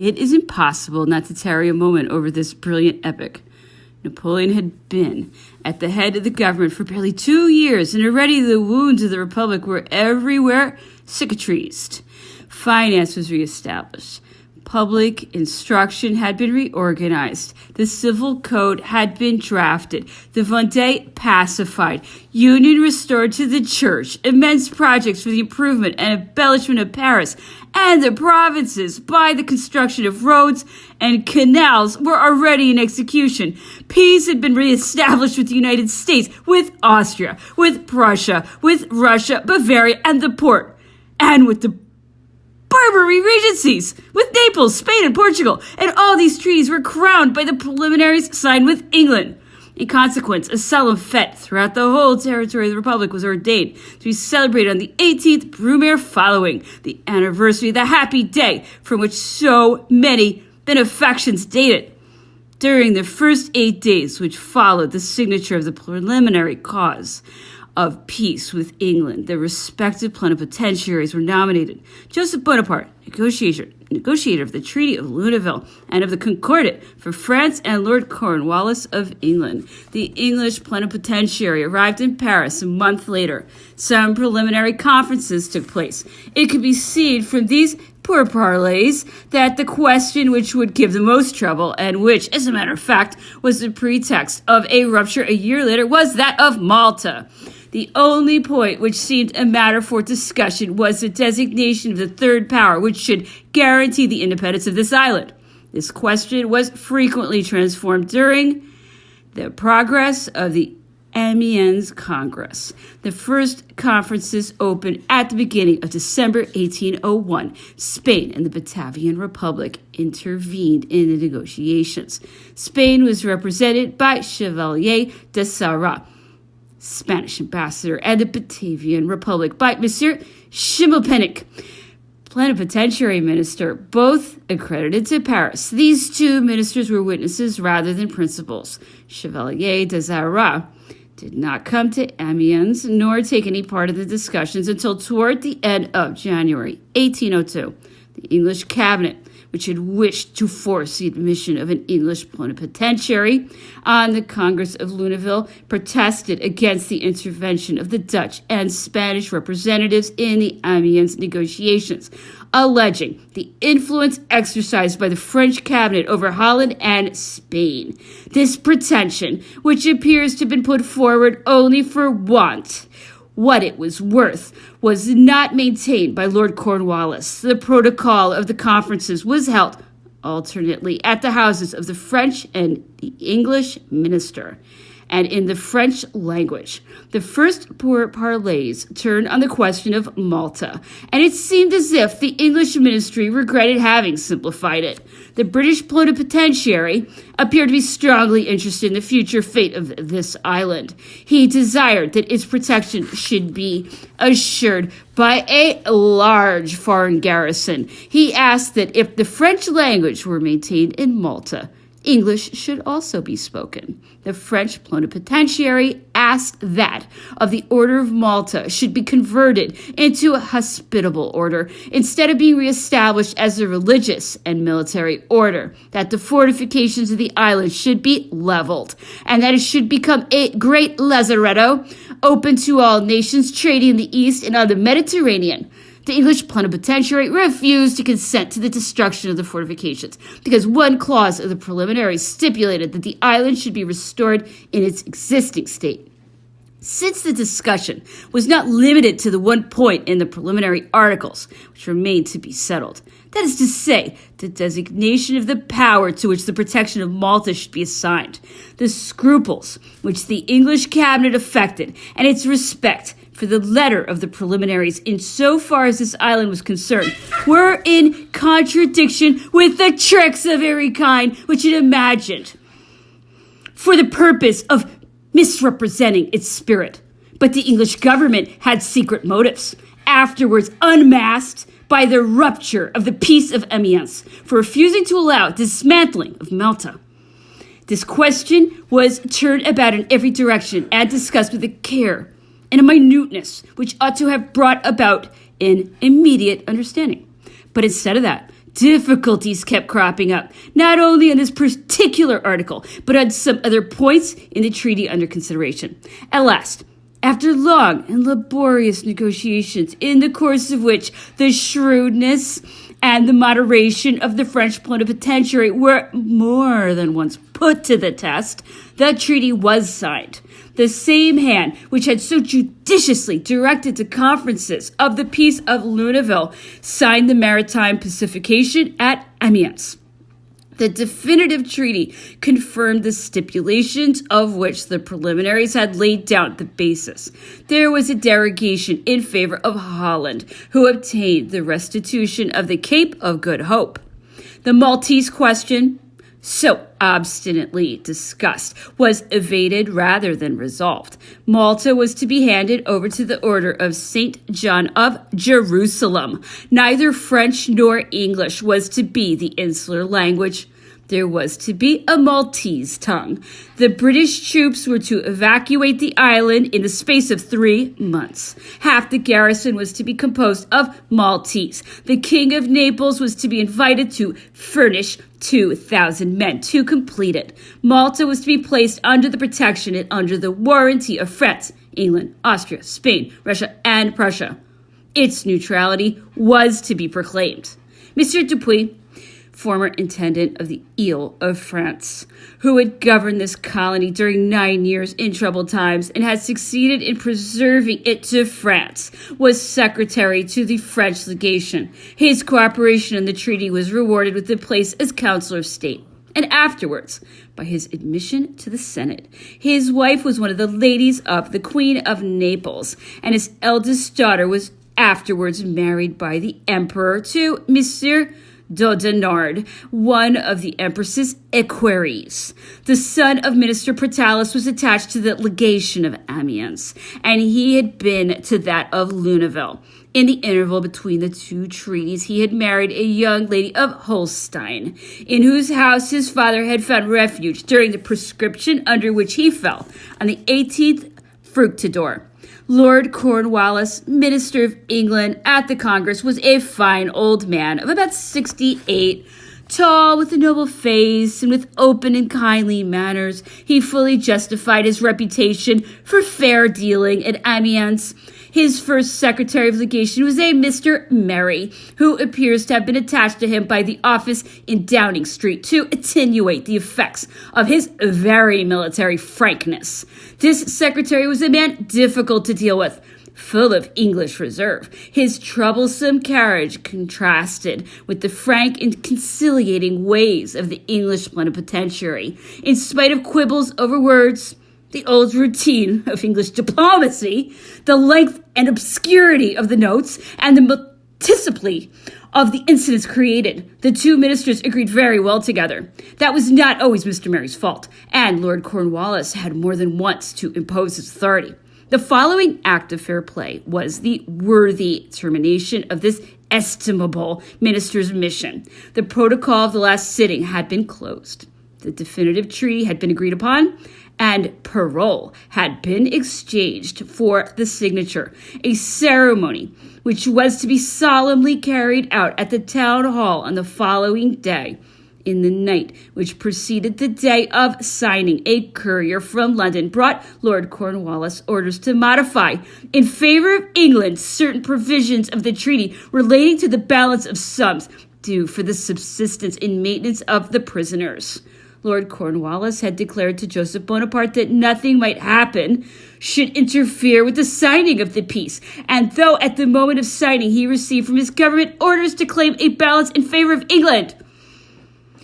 It is impossible not to tarry a moment over this brilliant epic. Napoleon had been at the head of the government for barely 2 years, and already the wounds of the Republic were everywhere cicatrized. Finance was reestablished. Public instruction had been reorganized. The civil code had been drafted. The Vendée pacified. Union restored to the church. Immense projects for the improvement and embellishment of Paris and the provinces by the construction of roads and canals were already in execution. Peace had been reestablished with the United States, with Austria, with Prussia, with Russia, Bavaria, and the Porte, and with the Barbary regencies, with Naples, Spain, and Portugal, and all these treaties were crowned by the preliminaries signed with England. In consequence, a solemn fete throughout the whole territory of the Republic was ordained to be celebrated on the 18th Brumaire following, the anniversary of the happy day from which so many benefactions dated. During the first 8 days which followed the signature of the preliminary cause of peace with England, the respective plenipotentiaries were nominated. Joseph Bonaparte, negotiator of the Treaty of Luneville and of the Concordat for France, and Lord Cornwallis of England. The English plenipotentiary arrived in Paris a month later. Some preliminary conferences took place. It could be seen from these pourparlers that the question which would give the most trouble, and which, as a matter of fact, was the pretext of a rupture a year later, was that of Malta. The only point which seemed a matter for discussion was the designation of the third power, which should guarantee the independence of this island. This question was frequently transformed during the progress of the Amiens Congress. The first conferences opened at the beginning of December 1801. Spain and the Batavian Republic intervened in the negotiations. Spain was represented by Chevalier de Sarrat, Spanish ambassador, and the Batavian Republic by Monsieur Schimmelpenninck, plenipotentiary minister, both accredited to Paris. These two ministers were witnesses rather than principals. Chevalier de Sarrat did not come to Amiens nor take any part of the discussions until toward the end of January 1802. The English cabinet, which had wished to force the admission of an English plenipotentiary on the Congress of Luneville, protested against the intervention of the Dutch and Spanish representatives in the Amiens negotiations, alleging the influence exercised by the French cabinet over Holland and Spain. This pretension, which appears to have been put forward only for want, what it was worth, was not maintained by Lord Cornwallis. The protocol of the conferences was held alternately at the houses of the French and the English minister, and in the French language. The first pourparlers turned on the question of Malta, and it seemed as if the English ministry regretted having simplified it. The British plenipotentiary appeared to be strongly interested in the future fate of this island. He desired that its protection should be assured by a large foreign garrison. He asked that if the French language were maintained in Malta, English should also be spoken. The French plenipotentiary asked that of the Order of Malta should be converted into a hospitable order instead of being reestablished as a religious and military order, that the fortifications of the island should be leveled, and that it should become a great lazaretto open to all nations trading in the East and on the Mediterranean. The English plenipotentiary refused to consent to the destruction of the fortifications because one clause of the preliminaries stipulated that the island should be restored in its existing state. Since the discussion was not limited to the one point in the preliminary articles, which remained to be settled, that is to say, the designation of the power to which the protection of Malta should be assigned, the scruples which the English cabinet affected, and its respect for the letter of the preliminaries insofar as this island was concerned, were in contradiction with the tricks of every kind which it imagined for the purpose of misrepresenting its spirit. But the English government had secret motives, afterwards unmasked by the rupture of the Peace of Amiens, for refusing to allow dismantling of Malta. This question was turned about in every direction and discussed with a care and a minuteness which ought to have brought about an immediate understanding. But instead of that, Difficulties kept cropping up, not only on this particular article, but on some other points in the treaty under consideration. At last, after long and laborious negotiations, in the course of which the shrewdness and the moderation of the French plenipotentiary were more than once put to the test, the treaty was signed. The same hand which had so judiciously directed the conferences of the Peace of Luneville signed the maritime pacification at Amiens. The definitive treaty confirmed the stipulations of which the preliminaries had laid down the basis. There was a derogation in favor of Holland, who obtained the restitution of the Cape of Good Hope. The Maltese question, so obstinately discussed, was evaded rather than resolved. Malta was to be handed over to the order of St. John of Jerusalem. Neither French nor English was to be the insular language. There was to be a Maltese tongue. The British troops were to evacuate the island in the space of 3 months. Half the garrison was to be composed of Maltese. The King of Naples was to be invited to furnish 2,000 men to complete it. Malta was to be placed under the protection and under the warranty of France, England, Austria, Spain, Russia, and Prussia. Its neutrality was to be proclaimed. Monsieur Dupuy, former intendant of the Ile of France, who had governed this colony during 9 years in troubled times and had succeeded in preserving it to France, was secretary to the French legation. His cooperation in the treaty was rewarded with the place as Councillor of State, and afterwards by his admission to the Senate. His wife was one of the ladies of the Queen of Naples, and his eldest daughter was afterwards married by the Emperor to Monsieur Dodonard, one of the Empress's equerries. The son of Minister Portalis was attached to the legation of Amiens, and he had been to that of Luneville. In the interval between the two treaties, he had married a young lady of Holstein, in whose house his father had found refuge during the proscription under which he fell on the 18th Fructidor. Lord Cornwallis, Minister of England at the Congress, was a fine old man of about 68, tall, with a noble face, and with open and kindly manners. He fully justified his reputation for fair dealing at Amiens. His first secretary of legation was a Mr. Merry, who appears to have been attached to him by the office in Downing Street to attenuate the effects of his very military frankness. This secretary was a man difficult to deal with, full of English reserve. His troublesome carriage contrasted with the frank and conciliating ways of the English plenipotentiary. In spite of quibbles over words, the old routine of English diplomacy, the length and obscurity of the notes, and the multiplicity of the incidents created, the two ministers agreed very well together. That was not always Mr. Merry's fault, and Lord Cornwallis had more than once to impose his authority. The following act of fair play was the worthy termination of this estimable minister's mission. The protocol of the last sitting had been closed. The definitive treaty had been agreed upon, and parole had been exchanged for the signature, a ceremony which was to be solemnly carried out at the town hall on the following day. In the night which preceded the day of signing, a courier from London brought Lord Cornwallis orders to modify, in favor of England, certain provisions of the treaty relating to the balance of sums due for the subsistence and maintenance of the prisoners. Lord Cornwallis had declared to Joseph Bonaparte that nothing might happen should interfere with the signing of the peace, and though at the moment of signing he received from his government orders to claim a balance in favor of England,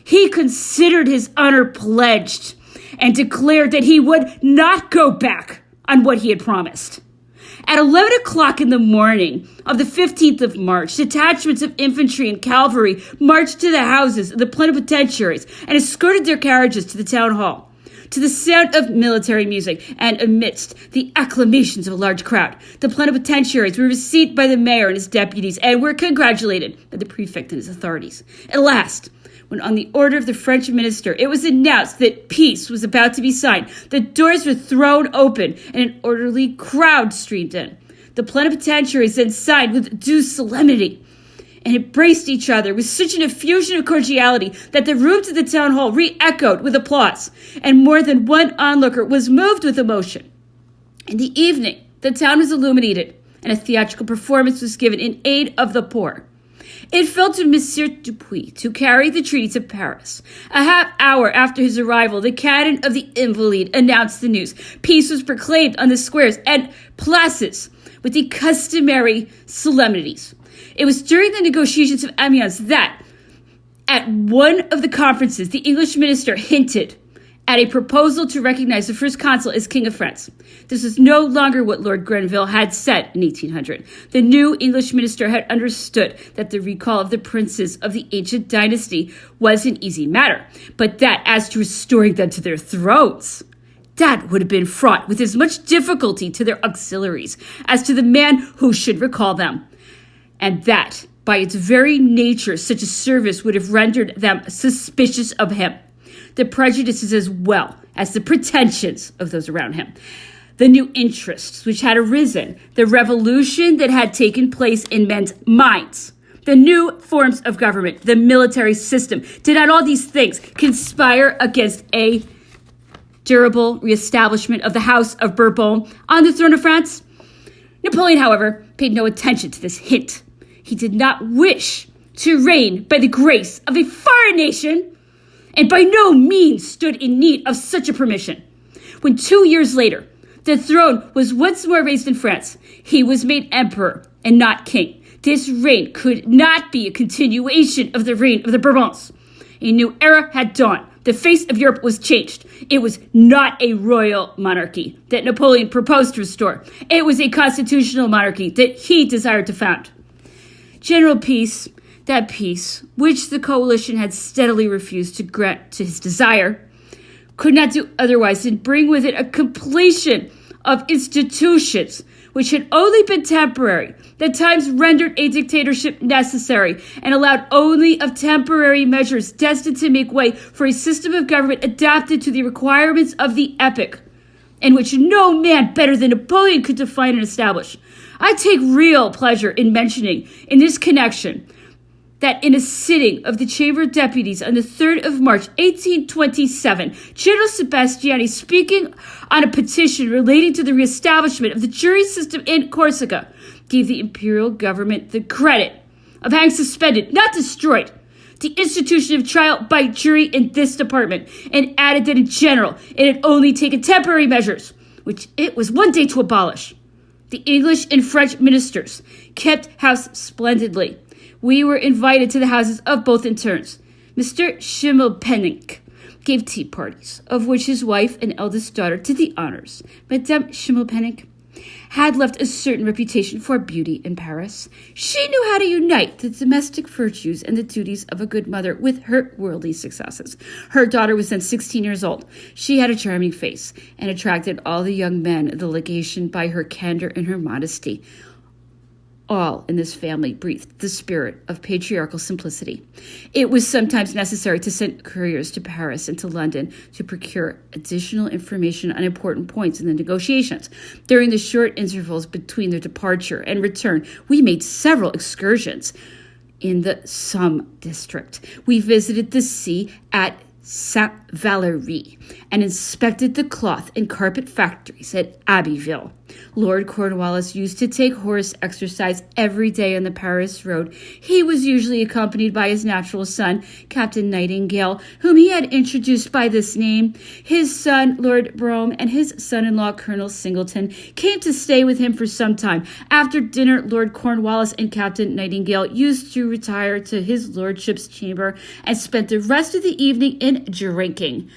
he considered his honor pledged and declared that he would not go back on what he had promised. At 11 o'clock in the morning of the 15th of March, detachments of infantry and cavalry marched to the houses of the plenipotentiaries and escorted their carriages to the town hall. To the sound of military music and amidst the acclamations of a large crowd, the plenipotentiaries were received by the mayor and his deputies and were congratulated by the prefect and his authorities. At last, when on the order of the French minister it was announced that peace was about to be signed, the doors were thrown open and an orderly crowd streamed in. The plenipotentiaries then signed with due solemnity, and embraced each other with such an effusion of cordiality that the rooms of the town hall re-echoed with applause, and more than one onlooker was moved with emotion. In the evening, the town was illuminated, and a theatrical performance was given in aid of the poor. It fell to Monsieur Dupuis to carry the treaty to Paris. A half hour after his arrival, the cannon of the Invalides announced the news. Peace was proclaimed on the squares and places with the customary solemnities. It was during the negotiations of Amiens that, at one of the conferences, the English minister hinted at a proposal to recognize the first consul as King of France. This was no longer what Lord Grenville had said in 1800. The new English minister had understood that the recall of the princes of the ancient dynasty was an easy matter, but that as to restoring them to their thrones, that would have been fraught with as much difficulty to their auxiliaries as to the man who should recall them, and that, by its very nature, such a service would have rendered them suspicious of him. The prejudices as well as the pretensions of those around him, the new interests which had arisen, the revolution that had taken place in men's minds, the new forms of government, the military system. Did not all these things conspire against a durable reestablishment of the House of Bourbon on the throne of France? Napoleon, however, paid no attention to this hint. He did not wish to reign by the grace of a foreign nation, and by no means stood in need of such a permission. When 2 years later, the throne was once more raised in France, he was made emperor and not king. This reign could not be a continuation of the reign of the Bourbons. A new era had dawned. The face of Europe was changed. It was not a royal monarchy that Napoleon proposed to restore. It was a constitutional monarchy that he desired to found. General peace, that peace, which the coalition had steadily refused to grant to his desire, could not do otherwise than bring with it a completion of institutions which had only been temporary, that times rendered a dictatorship necessary, and allowed only of temporary measures destined to make way for a system of government adapted to the requirements of the epoch, and which no man better than Napoleon could define and establish. I take real pleasure in mentioning, in this connection, that in a sitting of the Chamber of Deputies on the 3rd of March, 1827, General Sebastiani, speaking on a petition relating to the reestablishment of the jury system in Corsica, gave the imperial government the credit of having suspended, not destroyed, the institution of trial by jury in this department, and added that in general it had only taken temporary measures, which it was one day to abolish. The English and French ministers kept house splendidly. We were invited to the houses of both in turns. Mr. Schimmelpenninck gave tea parties, of which his wife and eldest daughter did the honors. Madame Schimmelpenninck had left a certain reputation for beauty in Paris. She knew how to unite the domestic virtues and the duties of a good mother with her worldly successes. Her daughter was then 16 years old. She had a charming face and attracted all the young men of the legation by her candor and her modesty. All in this family breathed the spirit of patriarchal simplicity. It was sometimes necessary to send couriers to Paris and to London to procure additional information on important points in the negotiations. During the short intervals between their departure and return, we made several excursions in the Somme district. We visited the sea at Saint-Valery and inspected the cloth and carpet factories at Abbeville. Lord Cornwallis used to take horse exercise every day on the Paris road. He was usually accompanied by his natural son, Captain Nightingale, whom he had introduced by this name. His son, Lord Brougham, and his son-in-law, Colonel Singleton, came to stay with him for some time. After dinner, Lord Cornwallis and Captain Nightingale used to retire to his lordship's chamber and spent the rest of the evening in drinking,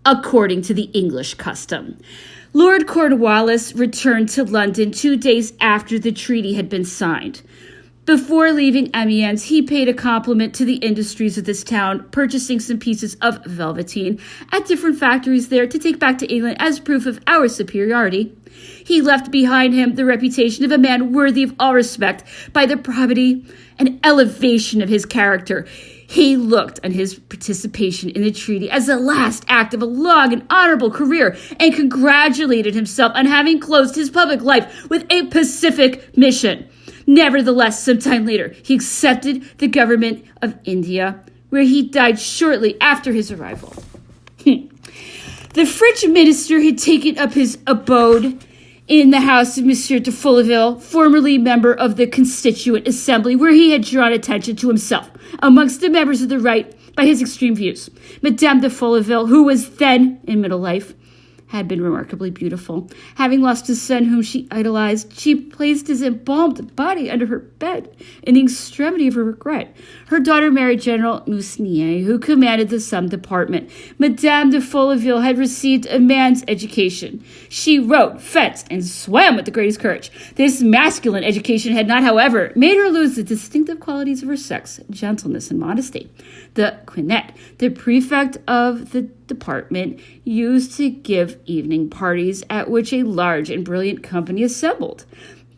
according to the English custom. Lord Cornwallis returned to London 2 days after the treaty had been signed. Before leaving Amiens, he paid a compliment to the industries of this town, purchasing some pieces of velveteen at different factories there to take back to England as proof of our superiority. He left behind him the reputation of a man worthy of all respect by the probity and elevation of his character. He looked on his participation in the treaty as the last act of a long and honorable career and congratulated himself on having closed his public life with a pacific mission. Nevertheless, some time later, he accepted the government of India, where he died shortly after his arrival. The French minister had taken up his abode in the house of Monsieur de Folleville, formerly member of the Constituent Assembly, where he had drawn attention to himself amongst the members of the right by his extreme views. Madame de Folleville, who was then in middle life, had been remarkably beautiful. Having lost a son whom she idolized, she placed his embalmed body under her bed in the extremity of her regret. Her daughter married General Mousnier, who commanded the Somme department. Madame de Folleville had received a man's education. She rode, fenced, and swam with the greatest courage. This masculine education had not, however, made her lose the distinctive qualities of her sex, gentleness and modesty. The Quinet, the prefect of the department, used to give evening parties at which a large and brilliant company assembled.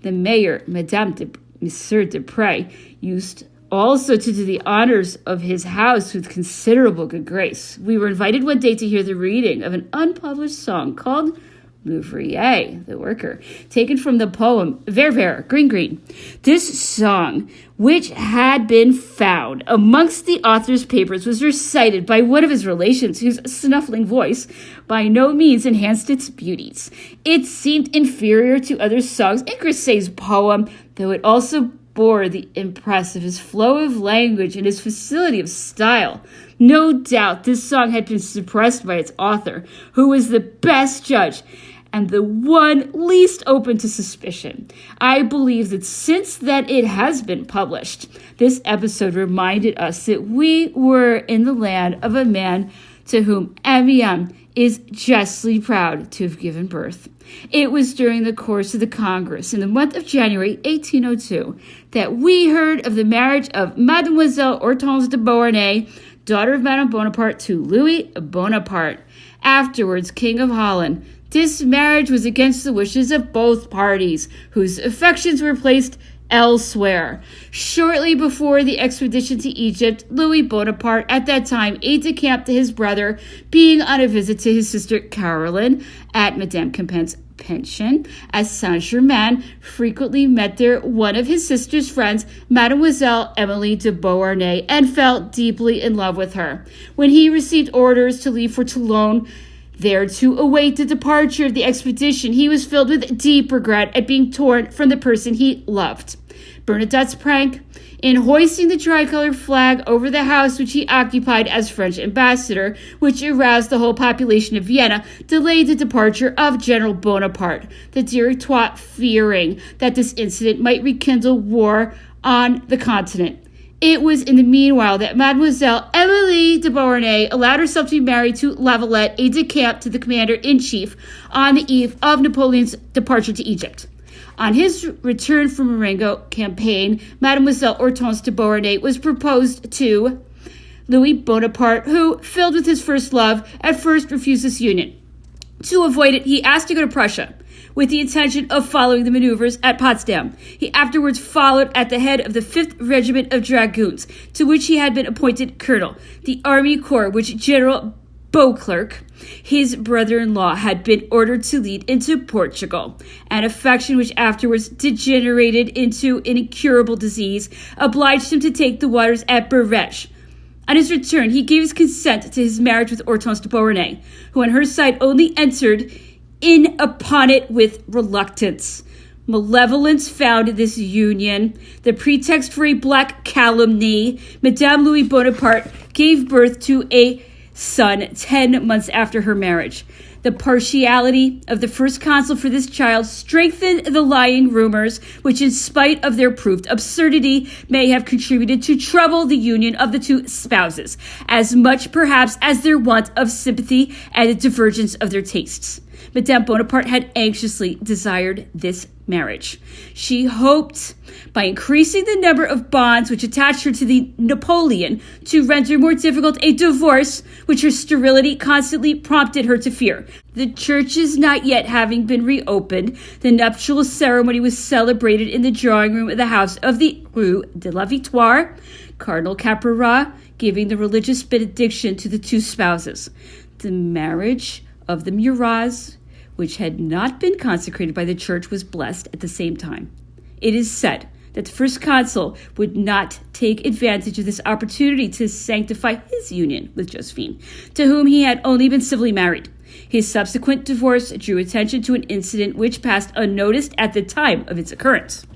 The mayor, Monsieur Dupre, used also to do the honors of his house with considerable good grace. We were invited one day to hear the reading of an unpublished song called L'Ouvrier, the worker, taken from the poem Vert Vert, Green Green. This song, which had been found amongst the author's papers, was recited by one of his relations, whose snuffling voice by no means enhanced its beauties. It seemed inferior to other songs in Grisset's poem, though it also bore the impress of his flow of language and his facility of style. No doubt this song had been suppressed by its author, who was the best judge and the one least open to suspicion. I believe that since that it has been published, this episode reminded us that we were in the land of a man to whom Amiens is justly proud to have given birth. It was during the course of the Congress in the month of January 1802 that we heard of the marriage of Mademoiselle Hortense de Beauharnais, daughter of Madame Bonaparte, to Louis Bonaparte, afterwards King of Holland. This marriage was against the wishes of both parties, whose affections were placed elsewhere. Shortly before the expedition to Egypt, Louis Bonaparte, at that time aide-de-camp to his brother, being on a visit to his sister Caroline at Madame Campin's pension at Saint-Germain, frequently met there one of his sister's friends, Mademoiselle Emily de Beauharnais, and fell deeply in love with her. When he received orders to leave for Toulon, there to await the departure of the expedition, he was filled with deep regret at being torn from the person he loved. Bernadette's prank in hoisting the tricolor flag over the house which he occupied as French ambassador, which aroused the whole population of Vienna, delayed the departure of General Bonaparte, the Directoire fearing that this incident might rekindle war on the continent. It was in the meanwhile that Mademoiselle Emily de Beauharnais allowed herself to be married to Lavalette, aide-de-camp to the commander-in-chief, on the eve of Napoleon's departure to Egypt. On his return from Marengo campaign, Mademoiselle Hortense de Beauharnais was proposed to Louis Bonaparte, who, filled with his first love, at first refused this union. To avoid it, he asked to go to Prussia, with the intention of following the maneuvers at Potsdam. He afterwards followed at the head of the 5th Regiment of Dragoons, to which he had been appointed colonel, the army corps which General Beauclerc, his brother-in-law, had been ordered to lead into Portugal. An affection which afterwards degenerated into an incurable disease obliged him to take the waters at Berèche. On his return, he gave his consent to his marriage with Hortense de Beauharnais, who on her side only entered in upon it with reluctance. Malevolence found this union the pretext for a black calumny. Madame Louis Bonaparte gave birth to a son 10 months after her marriage. The partiality of the first consul for this child strengthened the lying rumors, which in spite of their proved absurdity may have contributed to trouble the union of the two spouses, as much perhaps as their want of sympathy and the divergence of their tastes. Madame Bonaparte had anxiously desired this marriage. She hoped, by increasing the number of bonds which attached her to the Napoleon, to render more difficult a divorce which her sterility constantly prompted her to fear. The churches not yet having been reopened, the nuptial ceremony was celebrated in the drawing room of the house of the Rue de la Victoire, Cardinal Caperat giving the religious benediction to the two spouses. The marriage of the Memoirs, which had not been consecrated by the church, was blessed at the same time. It is said that the first consul would not take advantage of this opportunity to sanctify his union with Josephine, to whom he had only been civilly married. His subsequent divorce drew attention to an incident which passed unnoticed at the time of its occurrence.